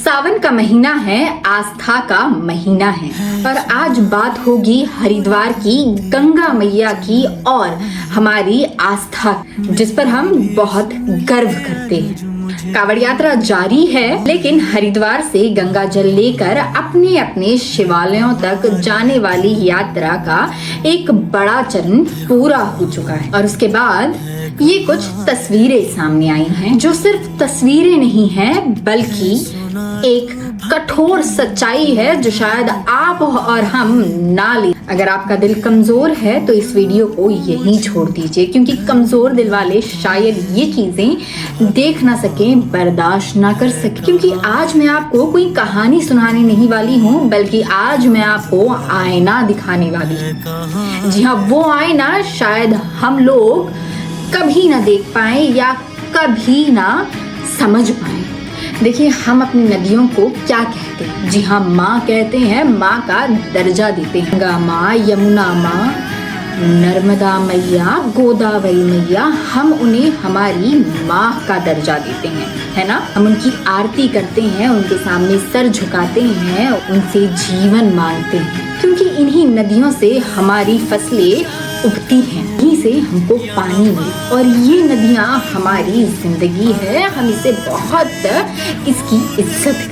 सावन का महीना है, आस्था का महीना है और आज बात होगी हरिद्वार की गंगा मैया की और हमारी आस्था जिस पर हम बहुत गर्व करते हैं। कांवड़ यात्रा जारी है, लेकिन हरिद्वार से गंगा जल लेकर अपने अपने शिवालयों तक जाने वाली यात्रा का एक बड़ा चरण पूरा हो चुका है और उसके बाद ये कुछ तस्वीरें सामने आई हैं, जो सिर्फ तस्वीरें नहीं हैं बल्कि एक कठोर सच्चाई है जो शायद आप और हम ना ले। अगर आपका दिल कमजोर है तो इस वीडियो को यहीं छोड़ दीजिए, क्योंकि कमजोर दिल वाले शायद ये चीजें देख ना सके, बर्दाश्त ना कर सके। क्योंकि आज मैं आपको कोई कहानी सुनाने नहीं वाली हूँ, बल्कि आज मैं आपको आईना दिखाने वाली हूँ। जी हाँ, वो आईना शायद हम लोग कभी ना देख पाए या कभी ना समझ पाए। देखिए, हम अपनी नदियों को क्या कहते हैं? जी हाँ, माँ कहते हैं, माँ का दर्जा देते हैं। गंगा माँ, यमुना माँ, नर्मदा मैया, गोदावरी मैया, हम उन्हें हमारी माँ का दर्जा देते हैं, है ना। हम उनकी आरती करते हैं, उनके सामने सर झुकाते हैं, उनसे जीवन मांगते हैं, क्योंकि इन्हीं नदियों से हमारी फसलें उगती हैं, यहीं से हमको पानी मिले और ये नदियाँ हमारी जिंदगी है। हम इसे बहुत इसकी इज्जत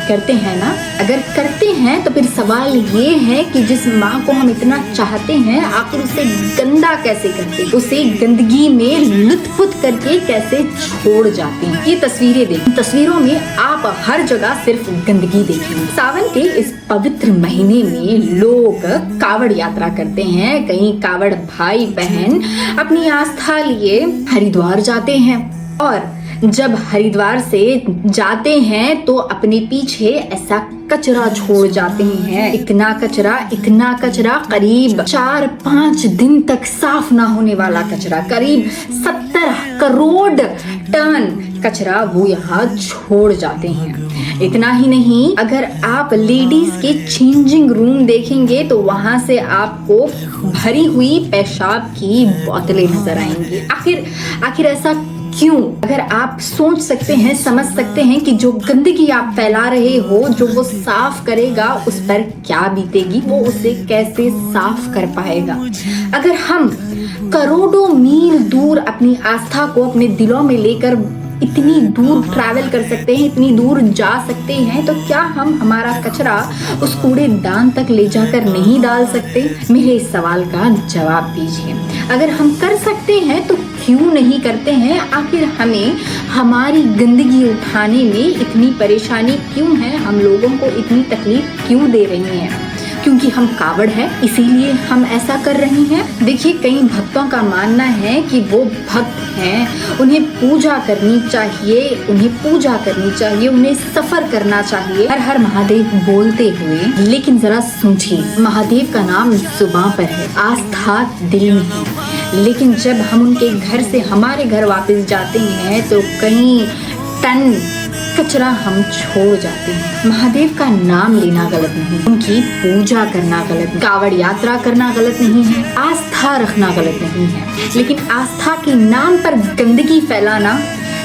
करते हैं ना। अगर करते हैं तो फिर सवाल ये है कि जिस माँ को हम इतना चाहते हैं, आखिर उसे गंदा कैसे करते, उसे गंदगी में लुत्फुत करके कैसे छोड़ जाते हैं। ये तस्वीरें देखें, तस्वीरों में आप हर जगह सिर्फ गंदगी देखेंगे। सावन के इस पवित्र महीने में लोग कांवड़ यात्रा करते हैं। कई कांवड़ भाई बहन अपनी आस्था लिए हरिद्वार जाते हैं और जब हरिद्वार से जाते हैं तो अपने पीछे ऐसा कचरा छोड़ जाते हैं। इतना कचरा, करीब 4-5 दिन तक साफ ना होने वाला कचरा, करीब 70 करोड़ टन कचरा वो यहाँ छोड़ जाते हैं। इतना ही नहीं, अगर आप लेडीज के चेंजिंग रूम देखेंगे तो वहां से आपको भरी हुई पेशाब की बोतलें नजर आएंगी। आखिर ऐसा क्यों? अगर आप सोच सकते हैं, समझ सकते हैं कि जो गंदगी आप फैला रहे हो, जो वो साफ करेगा उस पर क्या बीतेगी, वो उसे कैसे साफ कर पाएगा। अगर हम करोड़ों मील दूर अपनी आस्था को अपने दिलों में लेकर इतनी दूर ट्रैवल कर सकते हैं, इतनी दूर जा सकते हैं, तो क्या हम हमारा कचरा उस कूड़ेदान तक ले जाकर नहीं डाल सकते? मेरे इस सवाल का जवाब दीजिए। अगर हम कर सकते हैं तो क्यों नहीं करते हैं? आखिर हमें हमारी गंदगी उठाने में इतनी परेशानी क्यों है? हम लोगों को इतनी तकलीफ क्यों दे रही हैं? क्योंकि हम कावड़ हैं, इसीलिए हम ऐसा कर रहे हैं। देखिए, कई भक्तों का मानना है कि वो भक्त हैं, उन्हें पूजा करनी चाहिए, उन्हें सफर करना चाहिए, हर हर महादेव बोलते हुए। लेकिन जरा सोचिए, महादेव का नाम जुबां पर है, आस्था दिल में है, लेकिन जब हम उनके घर से हमारे घर वापस जाते हैं तो कई टन कचरा हम छोड़ जाते हैं। महादेव का नाम लेना गलत नहीं, उनकी पूजा करना गलत नहीं, कांवड़ यात्रा करना गलत नहीं है, आस्था रखना गलत नहीं है, लेकिन आस्था के नाम पर गंदगी फैलाना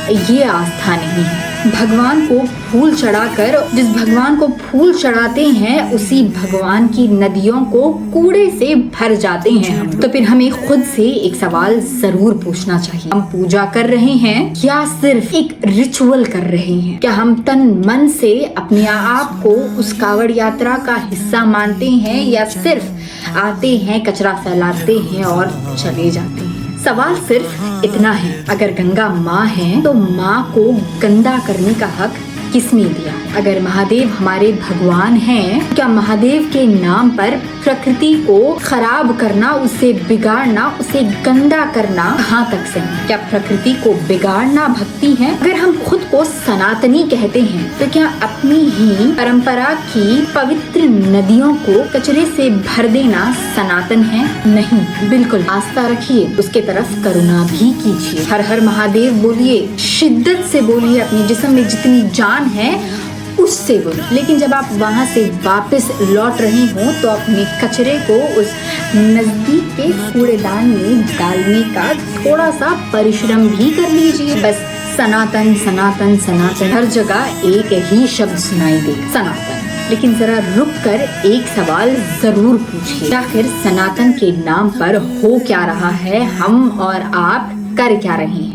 ये आस्था नहीं है। भगवान को फूल चढ़ाकर, जिस भगवान को फूल चढ़ाते हैं उसी भगवान की नदियों को कूड़े से भर जाते हैं हम। तो फिर हमें खुद से एक सवाल जरूर पूछना चाहिए, हम पूजा कर रहे हैं या सिर्फ एक रिचुअल कर रहे हैं? क्या हम तन मन से अपने आप को उस कांवड़ यात्रा का हिस्सा मानते हैं या सिर्फ आते हैं, कचरा फैलाते हैं और चले जाते हैं? सवाल सिर्फ इतना है, अगर गंगा माँ है तो माँ को गंदा करने का हक किसने दिया? अगर महादेव हमारे भगवान हैं, क्या महादेव के नाम पर प्रकृति को खराब करना, उसे बिगाड़ना, उसे गंदा करना कहाँ तक सही? क्या प्रकृति को बिगाड़ना भक्ति है? अगर हम खुद को सनातनी कहते हैं तो क्या अपनी ही परंपरा की पवित्र नदियों को कचरे से भर देना सनातन है? नहीं, बिल्कुल। आस्था रखिए, उसके तरफ करुणा भी कीजिए, हर हर महादेव बोलिए, शिद्दत से बोलिए, अपने जिस्म में जितनी जान है उससे बोलिए। लेकिन जब आप वहाँ से वापस लौट रहे हो तो अपने कचरे को उस नजदीक के कूड़ेदान में डालने का थोड़ा सा परिश्रम भी कर लीजिए। बस सनातन सनातन सनातन, हर जगह एक ही शब्द सुनाई दे, सनातन। लेकिन जरा रुक कर एक सवाल जरूर पूछिए, आखिर सनातन के नाम पर हो क्या रहा है, हम और आप कर क्या रहे हैं।